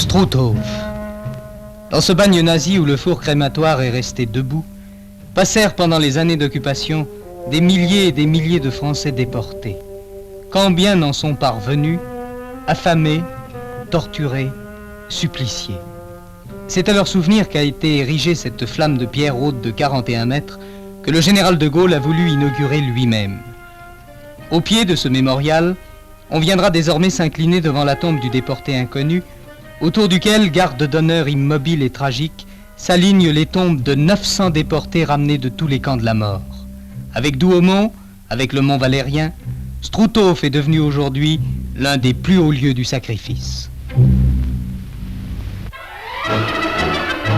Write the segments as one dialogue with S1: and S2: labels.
S1: Struthof. Dans ce bagne nazi où le four crématoire est resté debout, passèrent pendant les années d'occupation des milliers et des milliers de Français déportés. Combien n'en sont parvenus, affamés, torturés, suppliciés. C'est à leur souvenir qu'a été érigée cette flamme de pierre haute de 41 mètres que le général de Gaulle a voulu inaugurer lui-même. Au pied de ce mémorial, on viendra désormais s'incliner devant la tombe du déporté inconnu, autour duquel, garde d'honneur immobile et tragique, s'alignent les tombes de 900 déportés ramenés de tous les camps de la mort. Avec Douaumont, avec le Mont Valérien, Struthof est devenu aujourd'hui l'un des plus hauts lieux du sacrifice.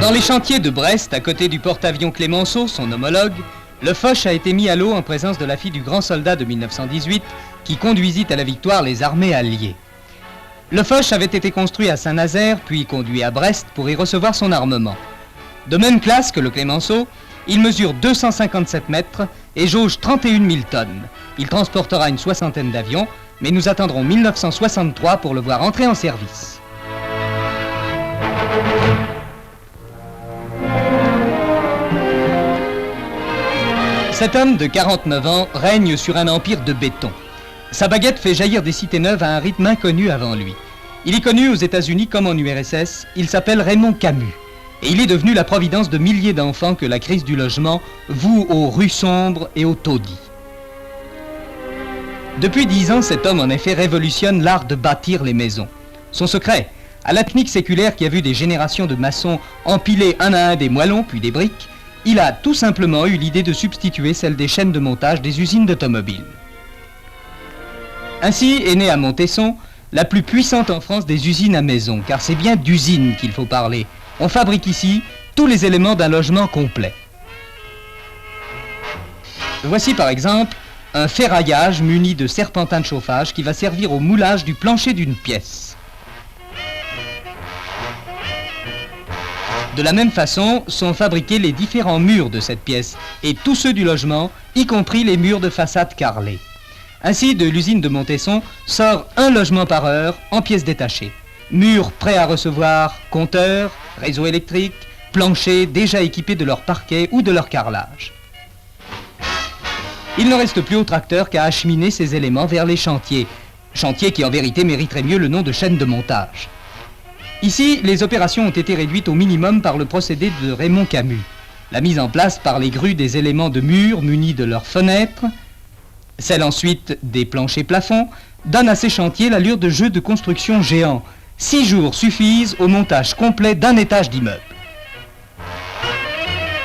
S1: Dans les chantiers de Brest, à côté du porte-avions Clémenceau, son homologue, le Foch a été mis à l'eau en présence de la fille du grand soldat de 1918 qui conduisit à la victoire les armées alliées. Le Foch avait été construit à Saint-Nazaire, puis conduit à Brest pour y recevoir son armement. De même classe que le Clémenceau, il mesure 257 mètres et jauge 31 000 tonnes. Il transportera une soixantaine d'avions, mais nous attendrons 1963 pour le voir entrer en service. Cet homme de 49 ans règne sur un empire de béton. Sa baguette fait jaillir des cités neuves à un rythme inconnu avant lui. Il est connu aux États-Unis comme en URSS, il s'appelle Raymond Camus. Et il est devenu la providence de milliers d'enfants que la crise du logement voue aux rues sombres et aux taudis. Depuis 10 ans, cet homme en effet révolutionne l'art de bâtir les maisons. Son secret, à la technique séculaire qui a vu des générations de maçons empiler un à un des moellons puis des briques, il a tout simplement eu l'idée de substituer celle des chaînes de montage des usines d'automobiles. Ainsi est née à Montesson la plus puissante en France des usines à maison, car c'est bien d'usines qu'il faut parler. On fabrique ici tous les éléments d'un logement complet. Voici par exemple un ferraillage muni de serpentins de chauffage qui va servir au moulage du plancher d'une pièce. De la même façon sont fabriqués les différents murs de cette pièce et tous ceux du logement, y compris les murs de façade carrelés. Ainsi, de l'usine de Montesson sort un logement par heure en pièces détachées. Murs prêts à recevoir compteurs, réseaux électriques, planchers déjà équipés de leur parquet ou de leur carrelage. Il ne reste plus au tracteur qu'à acheminer ces éléments vers les chantiers. Chantiers qui en vérité mériteraient mieux le nom de chaîne de montage. Ici, les opérations ont été réduites au minimum par le procédé de Raymond Camus. La mise en place par les grues des éléments de murs munis de leurs fenêtres, celle ensuite des planchers plafonds, donne à ces chantiers l'allure de jeux de construction géants. 6 jours suffisent au montage complet d'un étage d'immeuble.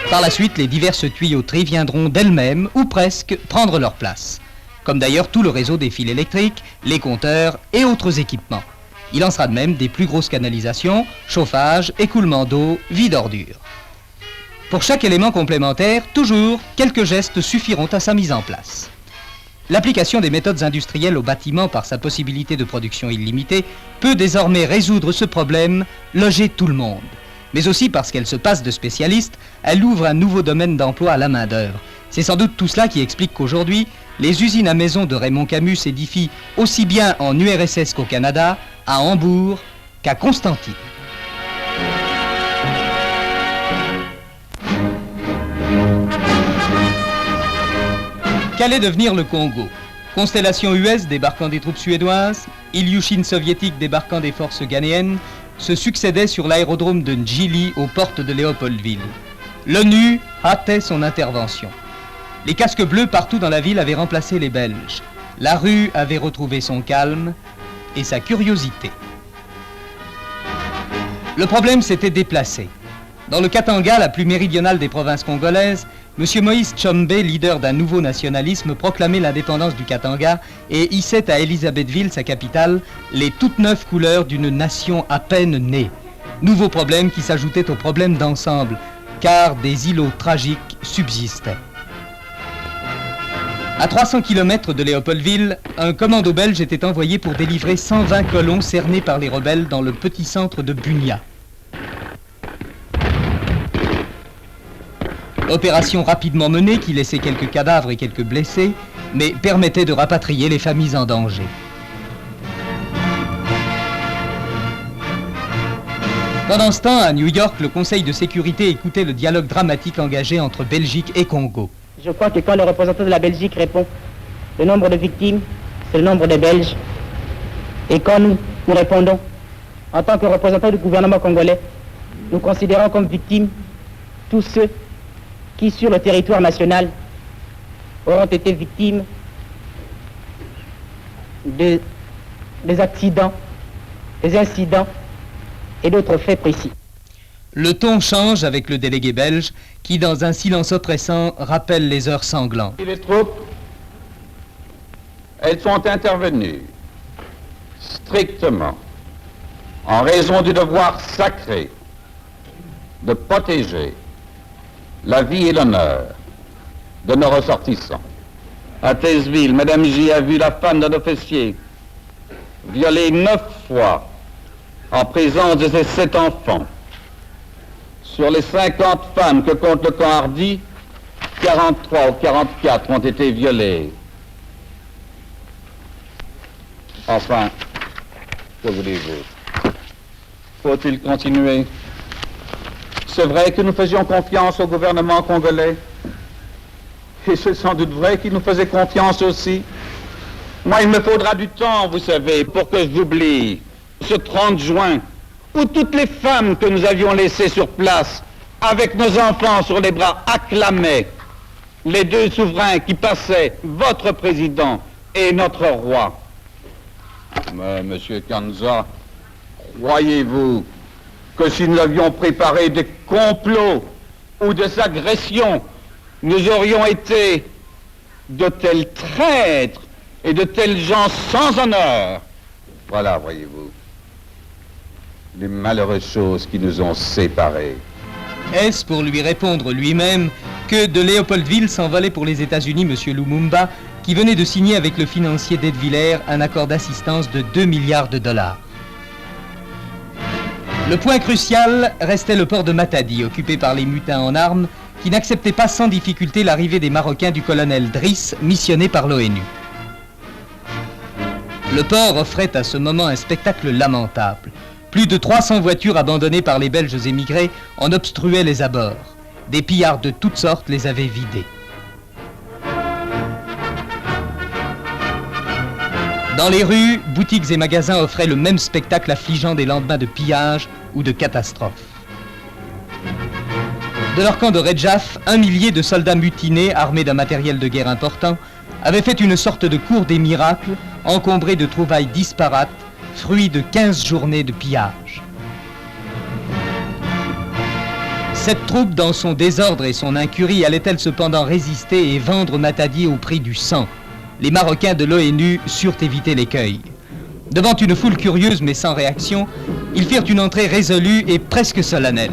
S1: Par la suite, les diverses tuyauteries viendront d'elles-mêmes, ou presque, prendre leur place. Comme d'ailleurs tout le réseau des fils électriques, les compteurs et autres équipements. Il en sera de même des plus grosses canalisations, chauffage, écoulement d'eau, vie d'ordures. Pour chaque élément complémentaire, toujours, quelques gestes suffiront à sa mise en place. L'application des méthodes industrielles au bâtiment par sa possibilité de production illimitée peut désormais résoudre ce problème, loger tout le monde. Mais aussi parce qu'elle se passe de spécialistes, elle ouvre un nouveau domaine d'emploi à la main-d'œuvre. C'est sans doute tout cela qui explique qu'aujourd'hui, les usines à maison de Raymond Camus s'édifient aussi bien en URSS qu'au Canada, à Hambourg qu'à Constantine. Qu'allait devenir le Congo? Constellation US débarquant des troupes suédoises, Ilyushin soviétique débarquant des forces ghanéennes, se succédaient sur l'aérodrome de Ndjili aux portes de Léopoldville. L'ONU hâtait son intervention. Les casques bleus partout dans la ville avaient remplacé les Belges. La rue avait retrouvé son calme et sa curiosité. Le problème s'était déplacé. Dans le Katanga, la plus méridionale des provinces congolaises, M. Moïse Tshombe, leader d'un nouveau nationalisme, proclamait l'indépendance du Katanga et hissait à Elisabethville, sa capitale, les toutes neuves couleurs d'une nation à peine née. Nouveau problème qui s'ajoutait au problème d'ensemble, car des îlots tragiques subsistaient. À 300 km de Léopoldville, un commando belge était envoyé pour délivrer 120 colons cernés par les rebelles dans le petit centre de Bunia. Opération rapidement menée qui laissait quelques cadavres et quelques blessés, mais permettait de rapatrier les familles en danger. Pendant ce temps, à New York, le Conseil de sécurité écoutait le dialogue dramatique engagé entre Belgique et Congo.
S2: Je crois que quand le représentant de la Belgique répond le nombre de victimes, c'est le nombre de Belges. Et quand nous répondons, en tant que représentants du gouvernement congolais, nous considérons comme victimes tous ceux qui, sur le territoire national, auront été victimes des accidents, des incidents et d'autres faits précis.
S1: Le ton change avec le délégué belge qui, dans un silence oppressant, rappelle les heures sanglantes.
S3: Les troupes, elles sont intervenues strictement en raison du devoir sacré de protéger la vie et l'honneur de nos ressortissants. À Taizville, Madame J a vu la femme d'un officier violée 9 fois en présence de ses 7 enfants. Sur les 50 femmes que compte le camp Hardy, 43 ou 44 ont été violées. Enfin, que voulez-vous? Faut-il continuer? C'est vrai que nous faisions confiance au gouvernement congolais. Et c'est sans doute vrai qu'il nous faisait confiance aussi. Moi, il me faudra du temps, vous savez, pour que j'oublie ce 30 juin, où toutes les femmes que nous avions laissées sur place, avec nos enfants sur les bras, acclamaient les 2 souverains qui passaient, votre président et notre roi. Mais, monsieur Kanza, croyez-vous que si nous avions préparé des complots ou des agressions, nous aurions été de tels traîtres et de tels gens sans honneur? Voilà, voyez-vous, les malheureuses choses qui nous ont séparés.
S1: Est-ce pour lui répondre lui-même que de Léopoldville s'envolait pour les États-Unis M. Lumumba, qui venait de signer avec le financier d'Edvillers un accord d'assistance de 2 milliards de dollars. Le point crucial restait le port de Matadi, occupé par les mutins en armes, qui n'acceptaient pas sans difficulté l'arrivée des Marocains du colonel Driss, missionné par l'ONU. Le port offrait à ce moment un spectacle lamentable. Plus de 300 voitures abandonnées par les Belges émigrés en obstruaient les abords. Des pillards de toutes sortes les avaient vidées. Dans les rues, boutiques et magasins offraient le même spectacle affligeant des lendemains de pillage ou de catastrophes. De leur camp de Redjaf, 1 millier de soldats mutinés, armés d'un matériel de guerre important, avaient fait une sorte de cour des miracles, encombrée de trouvailles disparates, fruit de 15 journées de pillage. Cette troupe, dans son désordre et son incurie, allait-elle cependant résister et vendre Matadi au prix du sang? Les Marocains de l'ONU surent éviter l'écueil. Devant une foule curieuse mais sans réaction, ils firent une entrée résolue et presque solennelle.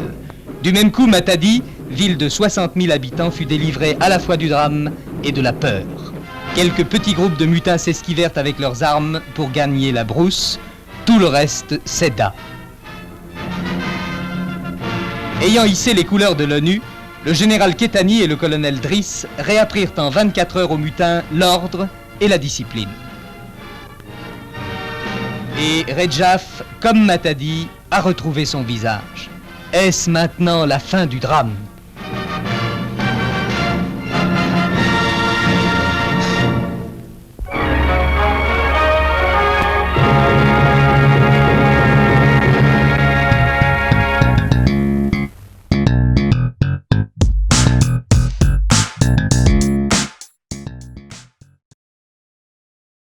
S1: Du même coup, Matadi, ville de 60 000 habitants, fut délivrée à la fois du drame et de la peur. Quelques petits groupes de mutins s'esquivèrent avec leurs armes pour gagner la brousse. Tout le reste céda. Ayant hissé les couleurs de l'ONU, le général Kétani et le colonel Driss réapprirent en 24 heures aux mutins l'ordre et la discipline. Et Redjaf, comme Matadi, a retrouvé son visage. Est-ce maintenant la fin du drame ?